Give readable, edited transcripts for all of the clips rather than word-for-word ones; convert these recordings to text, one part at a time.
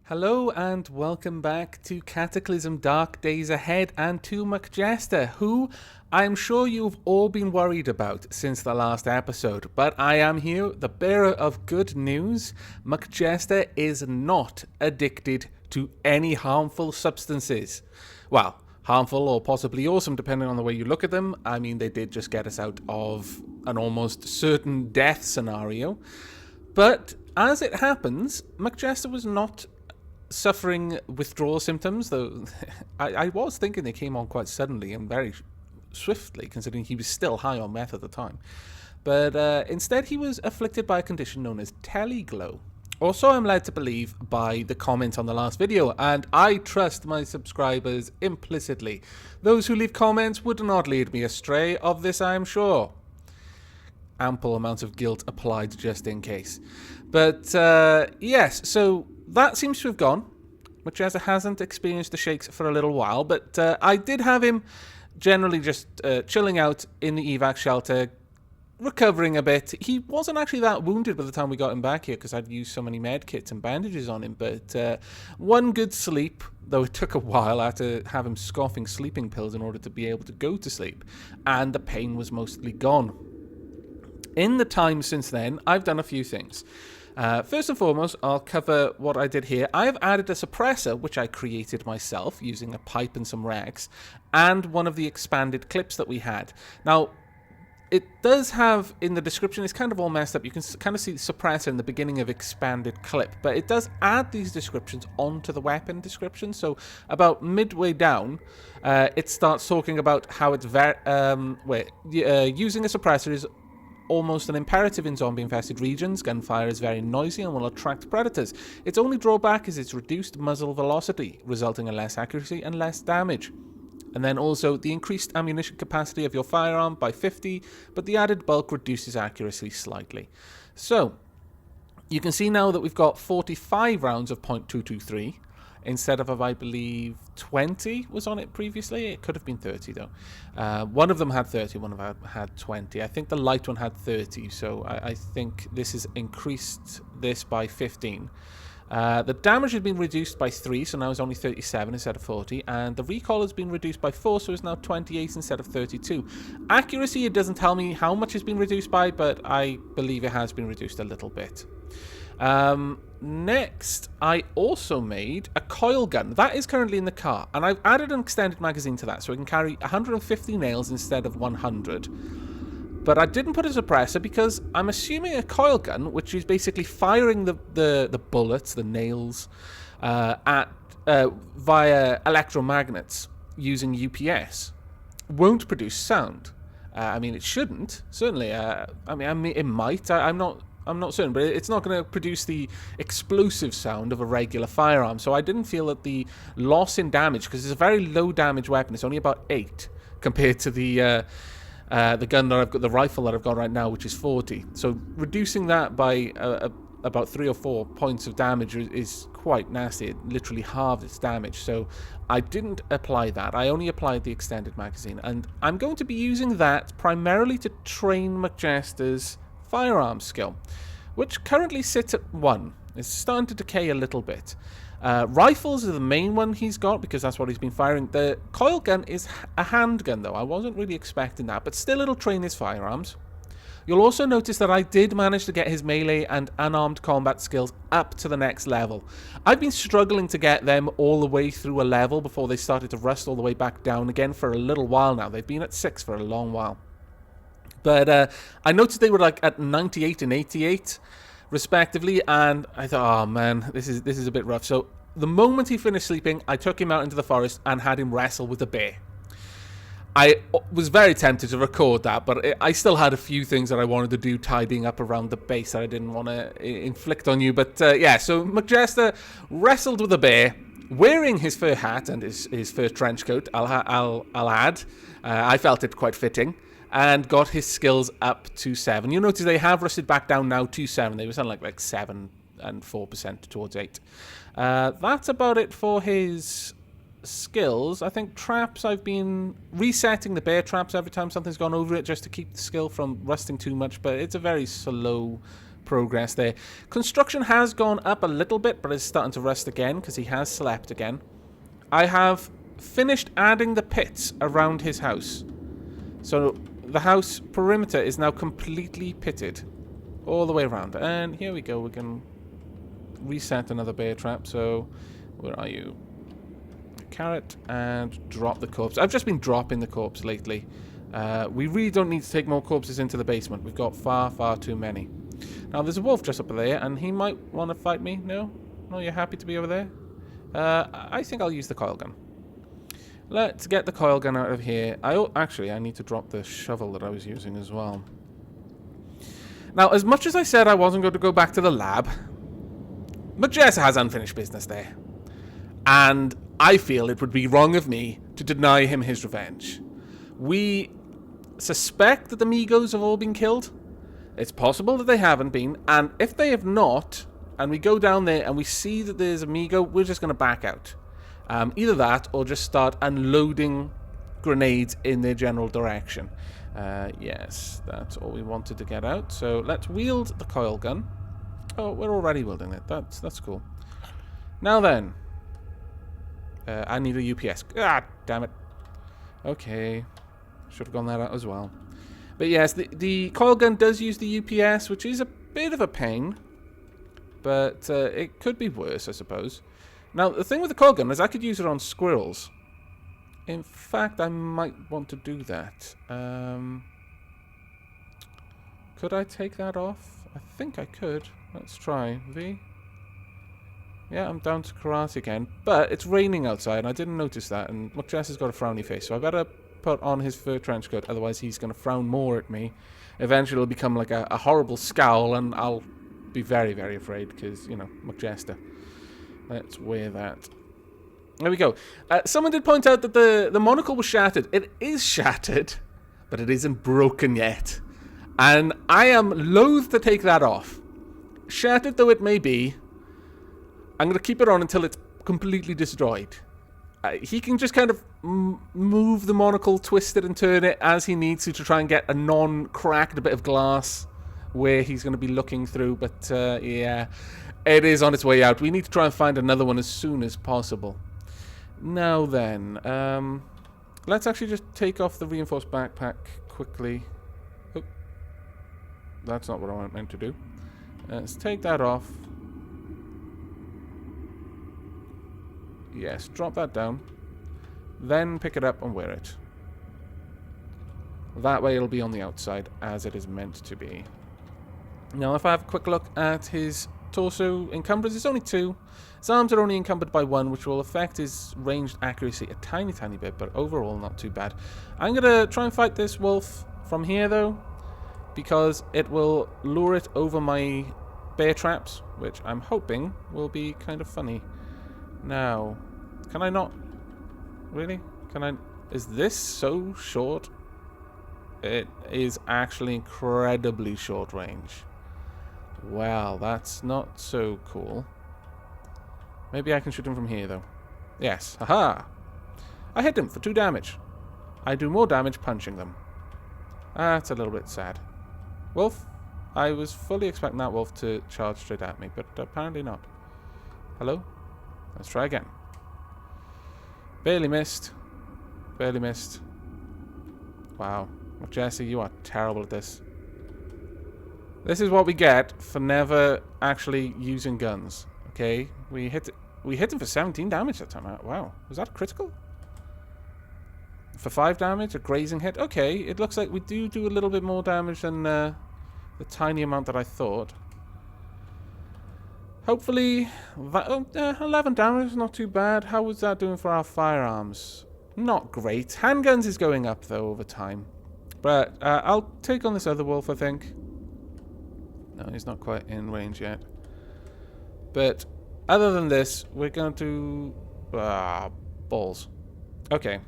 Hello and welcome back to Cataclysm Dark Days Ahead and to McJester, who I'm sure you've all been worried about since the last episode, but I am here, the bearer of good news. McJester is not addicted to any harmful substances. Well, harmful or possibly awesome, depending on the way you look at them. I mean, they did just get us out of an almost certain death scenario. But as it happens, McJester was not suffering withdrawal symptoms, though I was thinking they came on quite suddenly and very swiftly, considering he was still high on meth at the time. But instead, he was afflicted by a condition known as teleglow. Or so I'm led to believe by the comments on the last video, and I trust my subscribers implicitly. Those who leave comments would not lead me astray, of this I am sure. Ample amounts of guilt applied just in case. But yes, so that seems to have gone. McJester hasn't experienced the shakes for a little while, but I did have him generally just chilling out in the evac shelter, recovering a bit. He wasn't actually that wounded by the time we got him back here because I'd used so many med kits and bandages on him, but one good sleep, though it took a while. I had to have him scoffing sleeping pills in order to be able to go to sleep, and the pain was mostly gone. In the time since then, I've done a few things. First and foremost, I'll cover what I did here. I have added a suppressor, which I created myself using a pipe and some rags, and one of the expanded clips that we had. Now, it does have, in the description, it's kind of all messed up. You can kind of see the suppressor in the beginning of expanded clip, but it does add these descriptions onto the weapon description. So about midway down, it starts talking about how it's using a suppressor is almost an imperative in zombie-infested regions. Gunfire is very noisy and will attract predators. Its only drawback is its reduced muzzle velocity, resulting in less accuracy and less damage. And then also the increased ammunition capacity of your firearm by 50, but the added bulk reduces accuracy slightly. So, you can see now that we've got 45 rounds of .223, instead of, I believe, 20 was on it previously. It could have been 30, though. One of them had 30, one of them had 20. I think the light one had 30, so I think this has increased this by 15. The damage has been reduced by 3, so now it's only 37 instead of 40, and the recoil has been reduced by 4, so it's now 28 instead of 32. Accuracy, it doesn't tell me how much it's been reduced by, but I believe it has been reduced a little bit. Next, I also made a Coilgun. That is currently in the car, and I've added an extended magazine to that, so it can carry 150 nails instead of 100. But I didn't put a suppressor because I'm assuming a Coilgun, which is basically firing the bullets, the nails, via electromagnets using UPS, won't produce sound. I mean, it shouldn't, certainly. I mean, it might. I'm not certain, but it's not going to produce the explosive sound of a regular firearm. So I didn't feel that the loss in damage, because it's a very low damage weapon, it's only about 8 compared to the gun that I've got, the rifle that I've got right now, which is 40. So reducing that by about 3 or 4 points of damage is quite nasty. It literally halved its damage. So I didn't apply that. I only applied the extended magazine, and I'm going to be using that primarily to train McJester's firearm skill, which currently sits at 1. It's starting to decay a little bit. Rifles are the main one he's got because that's what he's been firing. The Coilgun is a handgun, though. I wasn't really expecting that, but still it'll train his firearms. You'll also notice that I did manage to get his melee and unarmed combat skills up to the next level. I've been struggling to get them all the way through a level before they started to rust all the way back down again for a little while now. They've been at 6 for a long while. But I noticed they were like at 98 and 88 respectively, and I thought, oh man, this is a bit rough. So the moment he finished sleeping, I took him out into the forest and had him wrestle with a bear. I was very tempted to record that, but I still had a few things that I wanted to do tidying up around the base that I didn't want to inflict on you. But yeah, so McJester wrestled with a bear, wearing his fur hat and his fur trench coat. I'll add. I felt it quite fitting. And got his skills up to 7. You'll notice they have rusted back down now to 7. They were something like 7 and 4% towards 8. That's about it for his skills. I think traps, I've been resetting the bear traps every time something's gone over it just to keep the skill from rusting too much, but it's a very slow progress there. Construction has gone up a little bit, but it's starting to rust again because he has slept again. I have finished adding the pits around his house. So the house perimeter is now completely pitted all the way around. And here we go. We can reset another bear trap. So where are you? Carrot, and drop the corpse. I've just been dropping the corpse lately. We really don't need to take more corpses into the basement. We've got far, far too many. Now, there's a wolf just up there, and he might want to fight me. No? No, you're happy to be over there? I think I'll use the Coilgun. Let's get the Coilgun out of here. Actually, I need to drop the shovel that I was using as well. Now, as much as I said I wasn't going to go back to the lab, Majesta has unfinished business there. And I feel it would be wrong of me to deny him his revenge. We suspect that the Migos have all been killed. It's possible that they haven't been. And if they have not, and we go down there and we see that there's a Migo, we're just going to back out. Either that or just start unloading grenades in their general direction. Yes, that's all we wanted to get out. So let's wield the Coilgun. Oh, we're already wielding it. That's cool. Now then. I need a UPS. Ah, damn it. Okay. Should have gone that out as well. But yes, the Coilgun does use the UPS, which is a bit of a pain. But it could be worse, I suppose. Now, the thing with the Coilgun is I could use it on squirrels. In fact, I might want to do that. Could I take that off? I think I could. Let's try. V. Yeah, I'm down to karate again. But it's raining outside, and I didn't notice that. And Majesta's got a frowny face, so I better put on his fur trench coat. Otherwise, he's going to frown more at me. Eventually, it'll become like a horrible scowl, and I'll be very, very afraid because, you know, Majesta. Let's wear that. There we go. Someone did point out that the monocle was shattered. It is shattered, but it isn't broken yet. And I am loath to take that off. Shattered though it may be, I'm going to keep it on until it's completely destroyed. He can just kind of move the monocle, twist it and turn it as he needs to try and get a non-cracked bit of glass where he's going to be looking through. But yeah, it is on its way out. We need to try and find another one as soon as possible. Now then, let's actually just take off the reinforced backpack quickly. Oh, that's not what I meant to do. Let's take that off. Yes, drop that down. Then pick it up and wear it. That way it'll be on the outside as it is meant to be. Now if I have a quick look at his torso encumbrance, it's only 2. His arms are only encumbered by 1, which will affect his ranged accuracy a tiny, tiny bit, but overall not too bad. I'm going to try and fight this wolf from here though, because it will lure it over my bear traps, which I'm hoping will be kind of funny. Now, can I not? Really? Can I? Is this so short? It is actually incredibly short range. Well, that's not so cool. Maybe I can shoot him from here, though. Yes. Haha! I hit him for 2 damage. I do more damage punching them. That's a little bit sad. Wolf? I was fully expecting that wolf to charge straight at me, but apparently not. Hello? Let's try again. Barely missed. Barely missed. Wow. Jesse, you are terrible at this. This is what we get for never actually using guns. Okay? We hit him for 17 damage that time. Wow. Was that critical? For 5 damage? A grazing hit? Okay. It looks like we do a little bit more damage than the tiny amount that I thought. Hopefully, 11 damage is not too bad. How was that doing for our firearms? Not great. Handguns is going up, though, over time. But I'll take on this other wolf, I think. No, he's not quite in range yet. But other than this, we're going to... balls. Okay.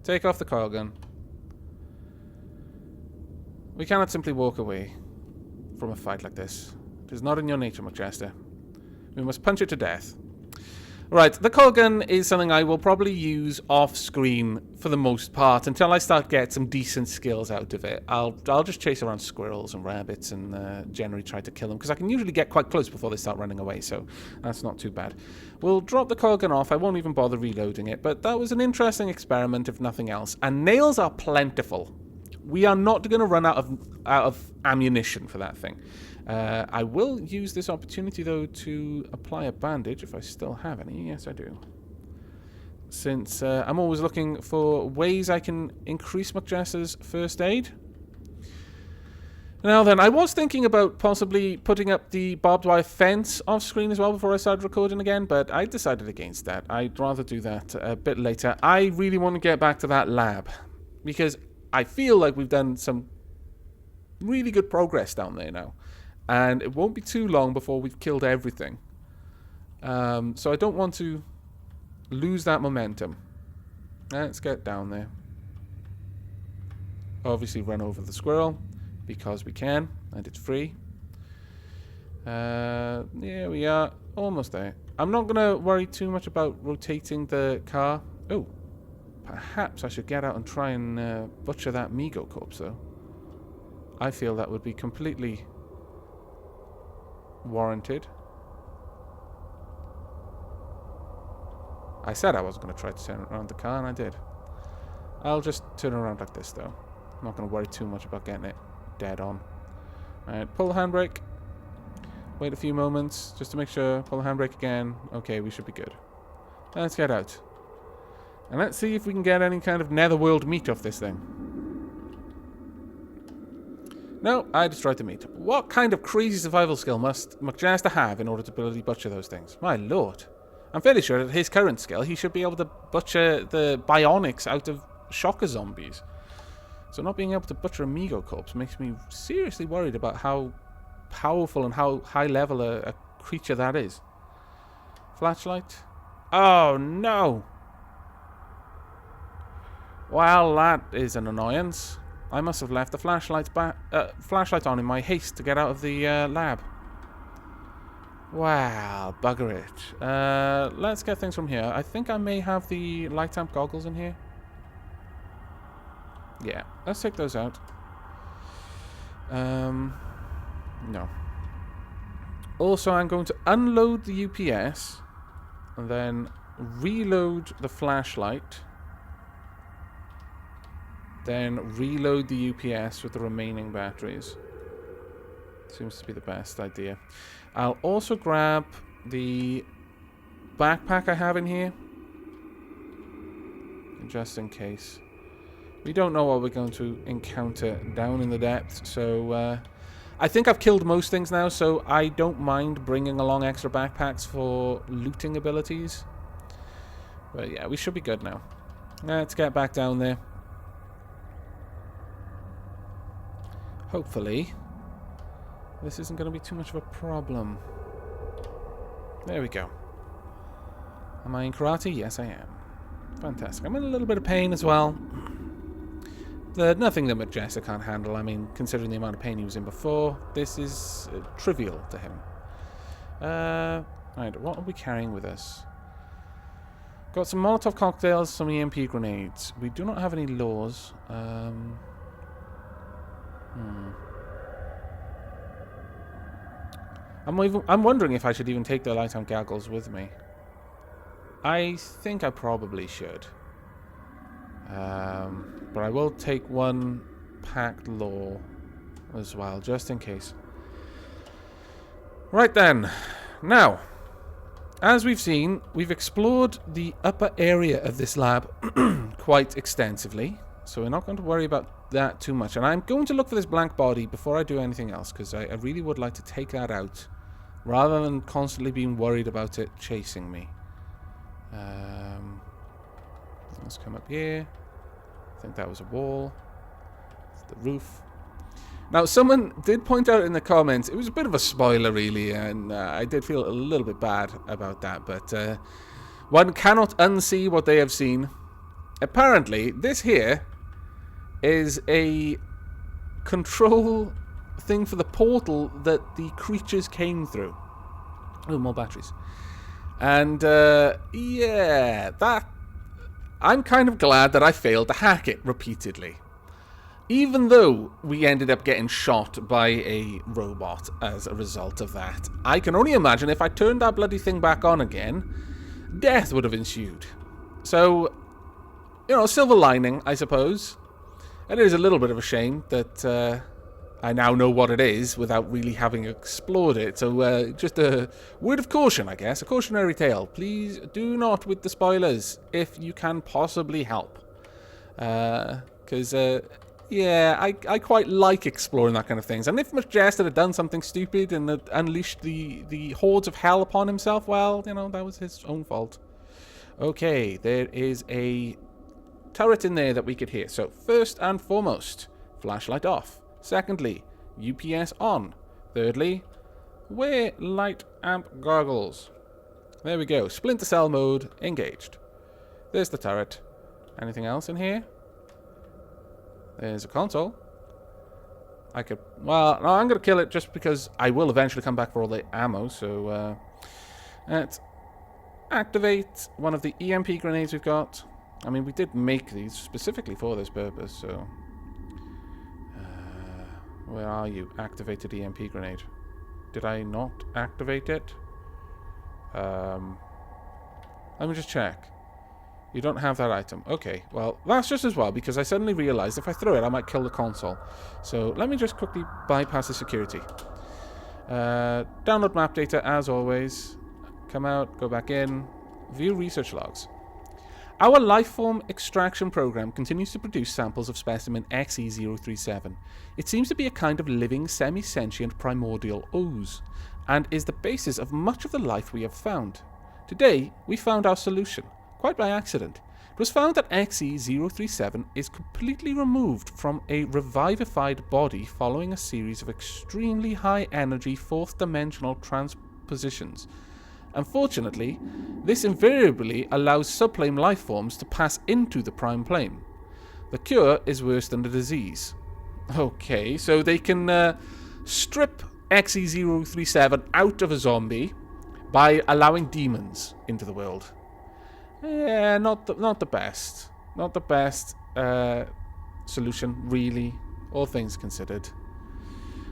Take off the Coilgun. We cannot simply walk away from a fight like this. It is not in your nature, Majesta. We must punch it to death. Right, the Coilgun is something I will probably use off-screen for the most part until I start get some decent skills out of it. I'll just chase around squirrels and rabbits and generally try to kill them, because I can usually get quite close before they start running away, so that's not too bad. We'll drop the Coilgun off. I won't even bother reloading it, but that was an interesting experiment, if nothing else. And nails are plentiful. We are not going to run out of ammunition for that thing. I will use this opportunity, though, to apply a bandage, if I still have any. Yes, I do. Since I'm always looking for ways I can increase McJessa's first aid. Now then, I was thinking about possibly putting up the barbed wire fence off screen as well before I started recording again, but I decided against that. I'd rather do that a bit later. I really want to get back to that lab, because I feel like we've done some really good progress down there now. And it won't be too long before we've killed everything. So I don't want to lose that momentum. Let's get down there. Obviously run over the squirrel, because we can, and it's free. There we are, almost there. I'm not going to worry too much about rotating the car. Oh, perhaps I should get out and try and butcher that Migo corpse, though. I feel that would be completely warranted. I said I wasn't going to try to turn around the car, and I did. I'll just turn around like this, though. I'm not going to worry too much about getting it dead on. Alright, pull the handbrake. Wait a few moments, just to make sure. Pull the handbrake again. Okay, we should be good. Let's get out. And let's see if we can get any kind of netherworld meat off this thing. No, I destroyed the meat. What kind of crazy survival skill must McJaster have in order to bloody butcher those things? My lord. I'm fairly sure at his current skill, he should be able to butcher the bionics out of shocker zombies. So not being able to butcher a Migo corpse makes me seriously worried about how powerful and how high level a creature that is. Flashlight? Oh no! Well, that is an annoyance. I must have left the flashlight on in my haste to get out of the lab. Wow, bugger it. Let's get things from here. I think I may have the light amp goggles in here. Yeah, let's take those out. No. Also, I'm going to unload the UPS and then reload the flashlight. Then reload the UPS with the remaining batteries. Seems to be the best idea. I'll also grab the backpack I have in here, just in case. We don't know what we're going to encounter down in the depths, so I think I've killed most things now, so I don't mind bringing along extra backpacks for looting abilities. But yeah, we should be good now. Let's get back down there. Hopefully, this isn't going to be too much of a problem. There we go. Am I in karate? Yes, I am. Fantastic. I'm in a little bit of pain as well. Nothing that McJester can't handle. I mean, considering the amount of pain he was in before, this is trivial to him. Right, what are we carrying with us? Got some Molotov cocktails, some EMP grenades. We do not have any laws. I'm wondering if I should even take the light amp goggles with me. I think I probably should. But I will take one packed law as well, just in case. Right then. Now, as we've seen, we've explored the upper area of this lab quite extensively. So we're not going to worry about that too much. And I'm going to look for this blank body before I do anything else, because I really would like to take that out, rather than constantly being worried about it chasing me. Let's come up here. I think that was a wall. It's the roof. Now, someone did point out in the comments, it was a bit of a spoiler, really, and I did feel a little bit bad about that, but one cannot unsee what they have seen. Apparently, this here is a control thing for the portal that the creatures came through. Oh, more batteries. And, yeah, I'm kind of glad that I failed to hack it repeatedly. Even though we ended up getting shot by a robot as a result of that, I can only imagine if I turned that bloody thing back on again, death would have ensued. So, you know, silver lining, I suppose. And it is a little bit of a shame that I now know what it is without really having explored it. So just a word of caution, I guess, a cautionary tale. Please do not with the spoilers if you can possibly help. Because, yeah, I quite like exploring that kind of things. And if Majesta had done something stupid and had unleashed the hordes of hell upon himself, well, you know, that was his own fault. Okay, there is a turret in there that we could hear. So first and foremost, flashlight off. Secondly, UPS on. Thirdly, wear light amp goggles. There we go. Splinter cell mode engaged. There's the turret. Anything else in here? There's a console. Well, no, I'm going to kill it just because I will eventually come back for all the ammo. So let's activate one of the EMP grenades we've got. I mean, we did make these specifically for this purpose, so... where are you? Activated EMP grenade. Did I not activate it? Let me just check. You don't have that item. Okay, well, that's just as well, because I suddenly realized if I throw it, I might kill the console. So let me just quickly bypass the security. Download map data, as always. Come out, go back in. View research logs. Our lifeform extraction program continues to produce samples of specimen XE037. It seems to be a kind of living, semi-sentient primordial ooze, and is the basis of much of the life we have found. Today, we found our solution, quite by accident. It was found that XE037 is completely removed from a revivified body following a series of extremely high-energy fourth-dimensional transpositions. Unfortunately, this invariably allows subplane lifeforms to pass into the prime plane. The cure is worse than the disease. Okay, so they can strip XE037 out of a zombie by allowing demons into the world. Yeah, not the best. Not the best solution, really, all things considered.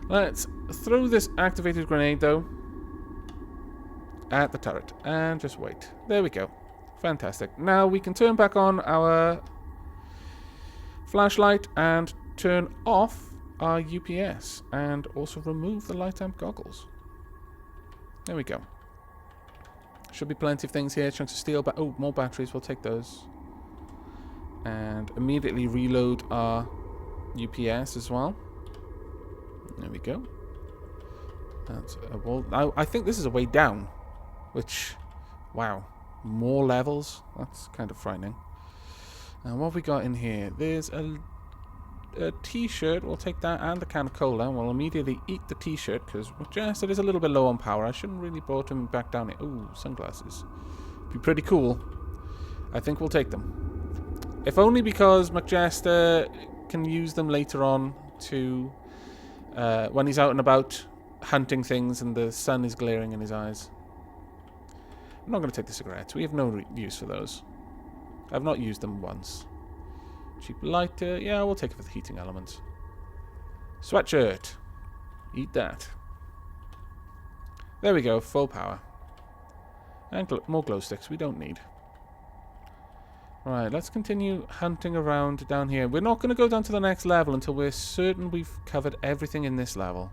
Let's throw this activated grenade, though, at the turret, and just wait. There we go. Fantastic. Now we can turn back on our flashlight and turn off our UPS, and also remove the light amp goggles. There we go. Should be plenty of things here. Chunks of steel, but oh, more batteries. We'll take those. And immediately reload our UPS as well. There we go. That's a wall. I think this is a way down. Which, wow, more levels? That's kind of frightening. Now, what have we got in here? There's a t-shirt. We'll take that and the can of cola. We'll immediately eat the t-shirt because just it is a little bit low on power. I shouldn't really brought him back down here. Ooh, sunglasses. Be pretty cool. I think we'll take them. If only because Majesta can use them later on to when he's out and about hunting things and the sun is glaring in his eyes. I'm not going to take the cigarettes. We have no use for those. I've not used them once. Cheap lighter. Yeah, we'll take it for the heating elements. Sweatshirt. Eat that. There we go. Full power. And more glow sticks we don't need. Right, let's continue hunting around down here. We're not going to go down to the next level until we're certain we've covered everything in this level.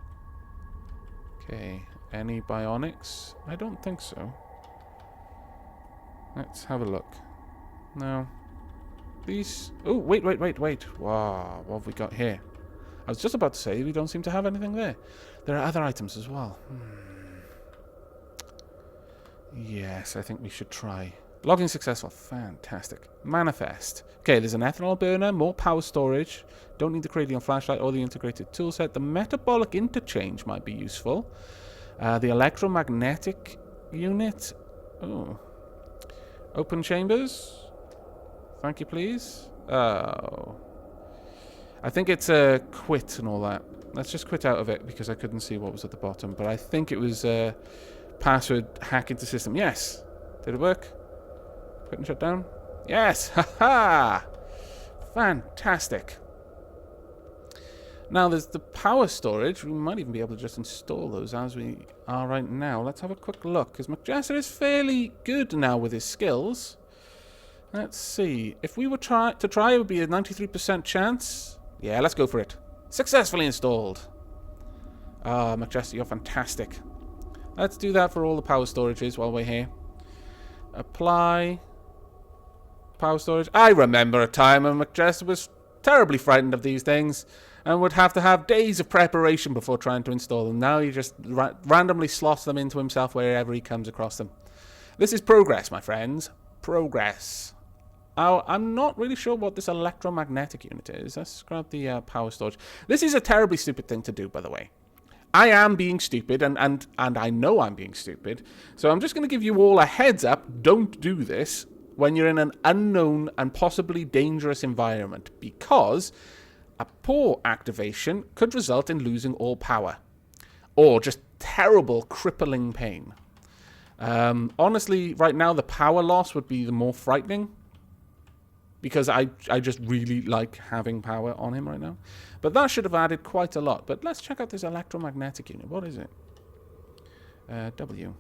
Okay. Any bionics? I don't think so. Let's have a look. No. These... Oh, wait. Wow, what have we got here? I was just about to say we don't seem to have anything there. There are other items as well. Yes, I think we should try. Logging successful. Fantastic. Manifest. Okay, there's an ethanol burner, more power storage. Don't need the Cranial flashlight or the integrated toolset. The Metabolic Interchange might be useful. The Electromagnetic Unit. Oh. Open chambers. Thank you, please. Oh. I think it's a quit and all that. Let's just quit out of it because I couldn't see what was at the bottom. But I think it was password hack into system. Yes. Did it work? Quit and shut down? Yes! Ha-ha! Fantastic. Now, there's the power storage. We might even be able to just install those as we are right now. Let's have a quick look, because McJester is fairly good now with his skills. Let's see. If we were to try, it would be a 93% chance. Yeah, let's go for it. Successfully installed. Ah, McJester, you're fantastic. Let's do that for all the power storages while we're here. Apply. Power storage. I remember a time when McJester was terribly frightened of these things and would have to have days of preparation before trying to install them. Now he just randomly slots them into himself wherever he comes across them. This is progress, my friends. Progress. I'm not really sure what this electromagnetic unit is. Let's grab the power storage. This is a terribly stupid thing to do, by the way. I am being stupid, and I know I'm being stupid. So I'm just going to give you all a heads up. Don't do this when you're in an unknown and possibly dangerous environment, because a poor activation could result in losing all power. Or just terrible, crippling pain. Honestly, right now, the power loss would be the more frightening, because I just really like having power on him right now. But that should have added quite a lot. But let's check out this electromagnetic unit. What is it? W.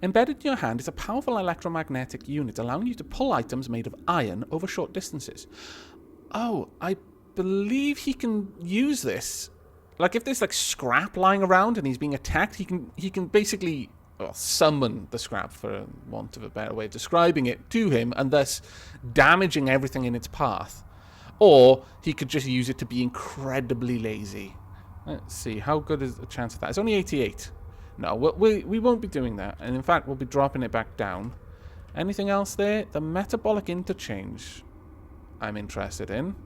Embedded in your hand is a powerful electromagnetic unit, allowing you to pull items made of iron over short distances. Oh, I believe he can use this. Like, if there's like scrap lying around and he's being attacked, he can basically, well, summon the scrap, for want of a better way of describing it, to him, and thus damaging everything in its path. Or he could just use it to be incredibly lazy. Let's see, how good is the chance of that? It's only 88. No, we won't be doing that. And in fact, we'll be dropping it back down. Anything else there? The Metabolic Interchange I'm interested in.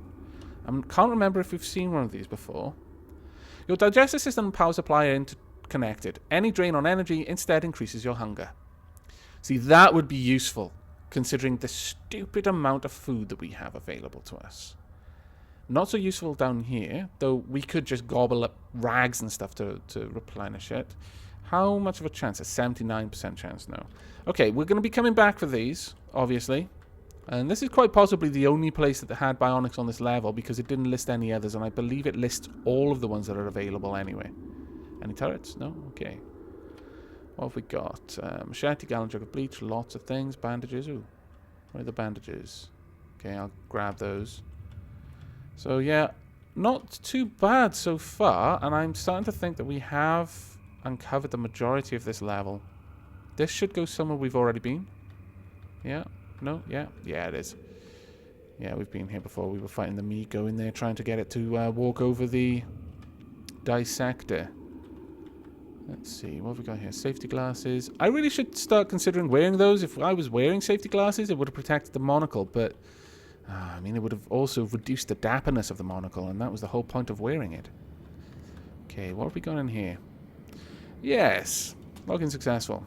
I can't remember if we've seen one of these before. Your digestive system and power supply are interconnected. Any drain on energy instead increases your hunger. See, that would be useful, considering the stupid amount of food that we have available to us. Not so useful down here, though we could just gobble up rags and stuff to replenish it. How much of a chance? A 79% chance, no. Okay, we're going to be coming back for these, obviously. And this is quite possibly the only place that had bionics on this level, because it didn't list any others, and I believe it lists all of the ones that are available anyway. Any turrets? No? Okay. What have we got? Machete, gallon jug of bleach, lots of things. Bandages. Ooh. Where are the bandages? Okay, I'll grab those. So, yeah, not too bad so far, and I'm starting to think that we have uncovered the majority of this level. This should go somewhere we've already been. Yeah. No? Yeah? Yeah, it is. Yeah, we've been here before. We were fighting the Migo in there, trying to get it to walk over the dissector. Let's see, what have we got here? Safety glasses. I really should start considering wearing those. If I was wearing safety glasses, it would have protected the monocle, but I mean, it would have also reduced the dapperness of the monocle, and that was the whole point of wearing it. Okay, what have we got in here? Yes, login successful.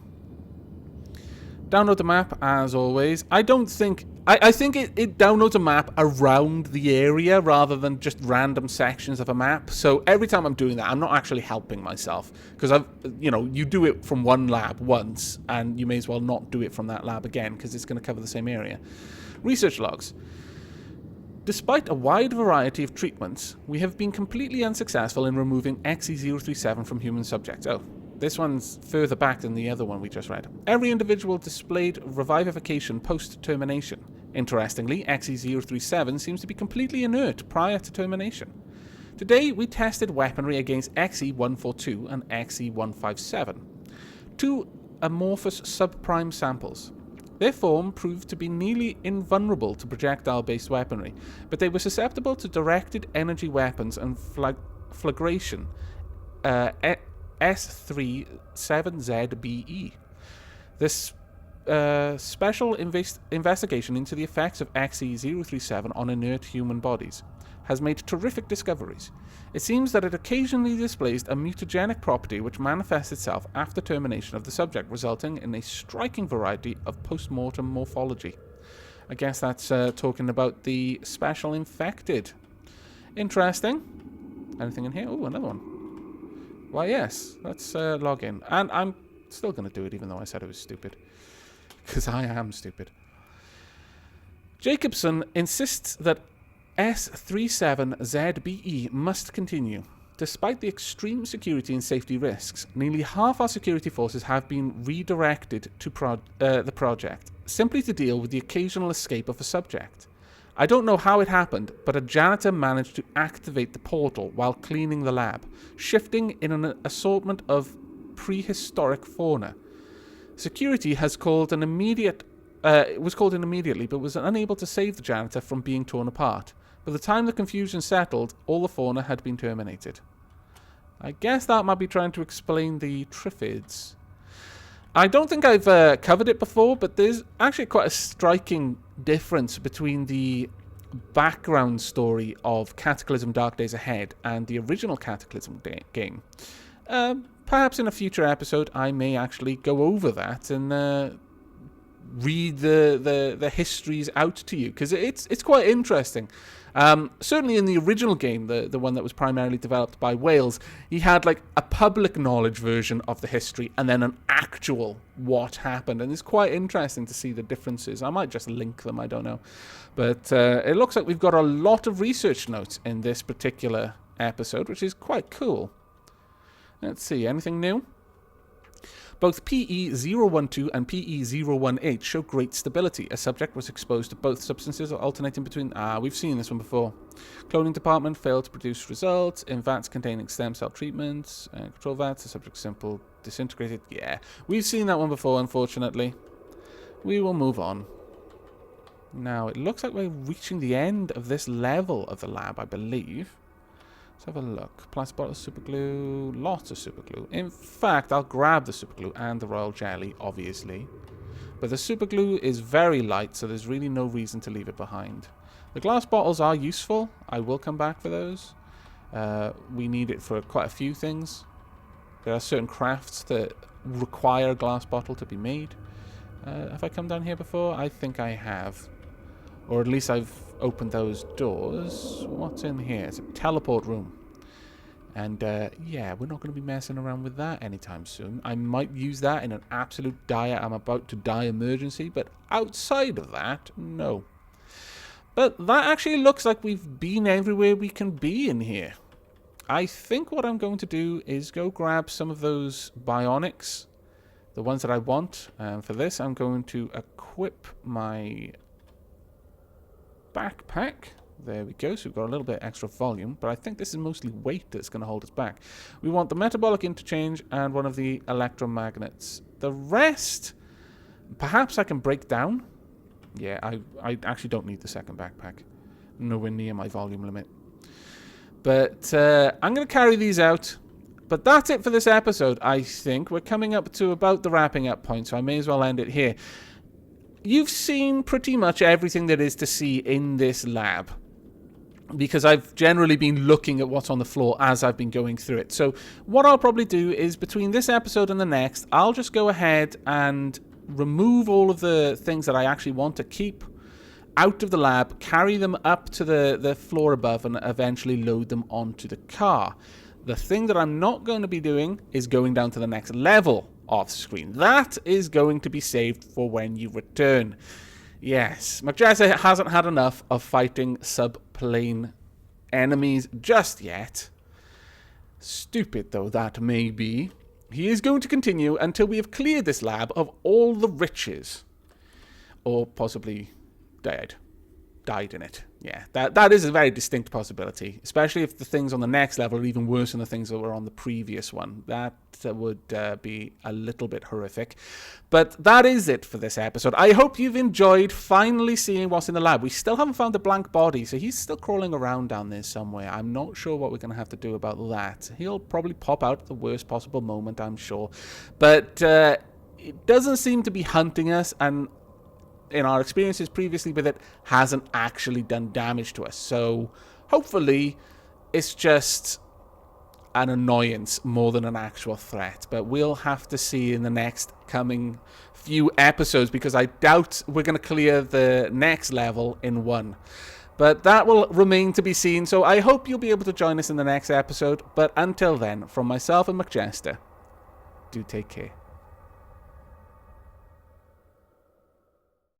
Download the map, as always. I don't think... I think it downloads a map around the area rather than just random sections of a map. So every time I'm doing that, I'm not actually helping myself. Because, you do it from one lab once, and you may as well not do it from that lab again, because it's going to cover the same area. Research logs. Despite a wide variety of treatments, we have been completely unsuccessful in removing XE037 from human subjects. Oh. This one's further back than the other one we just read. Every individual displayed revivification post-termination. Interestingly, XE037 seems to be completely inert prior to termination. Today, we tested weaponry against XE142 and XE157, two amorphous subprime samples. Their form proved to be nearly invulnerable to projectile-based weaponry, but they were susceptible to directed energy weapons and flagration. S37ZBE. This special investigation into the effects of XE037 on inert human bodies has made terrific discoveries. It seems that it occasionally displays a mutagenic property which manifests itself after termination of the subject, resulting in a striking variety of post-mortem morphology. I guess that's talking about the special infected. Interesting. Anything in here? Oh, another one. Why, yes. Let's log in. And I'm Still going to do it, even though I said it was stupid. Because I am stupid. Jacobson insists that S37ZBE must continue. Despite the extreme security and safety risks, nearly half our security forces have been redirected to the project, simply to deal with the occasional escape of a subject. I don't know how it happened, but a janitor managed to activate the portal while cleaning the lab, shifting in an assortment of prehistoric fauna. Security was called in immediately, but was unable to save the janitor from being torn apart. By the time the confusion settled, all the fauna had been terminated. I guess that might be trying to explain the Triffids. I don't think I've covered it before, but there's actually quite a striking difference between the background story of Cataclysm Dark Days Ahead and the original Cataclysm game. Perhaps in a future episode I may actually go over that and read the histories out to you, because it's quite interesting. Certainly in the original game, the one that was primarily developed by Wales, he had like a public knowledge version of the history and then an actual what happened, and it's quite interesting to see the differences. I might just link them, I don't know. But it looks like we've got a lot of research notes in this particular episode, which is quite cool. Let's see, anything new? Both PE012 and PE018 show great stability. A subject was exposed to both substances alternating between... we've seen this one before. Cloning department failed to produce results. In vats containing stem cell treatments. Control vats, the subject simple disintegrated. Yeah, we've seen that one before, unfortunately. We will move on. Now, it looks like we're reaching the end of this level of the lab, I believe. Let's have a look. Plastic bottle, super glue, lots of super glue. In fact, I'll grab the super glue and the royal jelly, obviously. But the super glue is very light, so there's really no reason to leave it behind. The glass bottles are useful. I will come back for those. We need it for quite a few things. There are certain crafts that require a glass bottle to be made. Have I come down here before? I think I have. Or at least I've opened those doors. What's in here? It's a teleport room. And, yeah, we're not going to be messing around with that anytime soon. I might use that in an absolute dire, I'm about to die emergency, but outside of that, no. But that actually looks like we've been everywhere we can be in here. I think what I'm going to do is go grab some of those bionics, the ones that I want. For this, I'm going to equip my backpack. There we go. So we've got a little bit extra volume, but I think this is mostly weight that's going to hold us back. We want the Metabolic Interchange and one of the electromagnets. The rest, perhaps I can break down. Yeah, I actually don't need the second backpack. Nowhere near my volume limit. But I'm going to carry these out. But that's it for this episode, I think. We're coming up to about the wrapping up point, so I may as well end it here. You've seen pretty much everything there is to see in this lab, because I've generally been looking at what's on the floor as I've been going through it. So what I'll probably do is between this episode and the next, I'll just go ahead and remove all of the things that I actually want to keep out of the lab, carry them up to the floor above, and eventually load them onto the car. The thing that I'm not going to be doing is going down to the next level off screen. That is going to be saved for when you return. Yes, McJessa hasn't had enough of fighting subplane enemies just yet. Stupid though that may be, he is going to continue until we have cleared this lab of all the riches. Or possibly died in it. Yeah, that is a very distinct possibility, especially if the things on the next level are even worse than the things that were on the previous one. That would be a little bit horrific. But that is it for this episode. I hope you've enjoyed finally seeing what's in the lab. We still haven't found the blank body, so he's still crawling around down there somewhere. I'm not sure what we're going to have to do about that. He'll probably pop out at the worst possible moment, I'm sure. But it doesn't seem to be hunting us, and in our experiences previously with it, hasn't actually done damage to us. So hopefully it's just an annoyance more than an actual threat. But we'll have to see in the next coming few episodes, because I doubt we're going to clear the next level in one. But that will remain to be seen. So I hope you'll be able to join us in the next episode. But until then, from myself and McJester, do take care.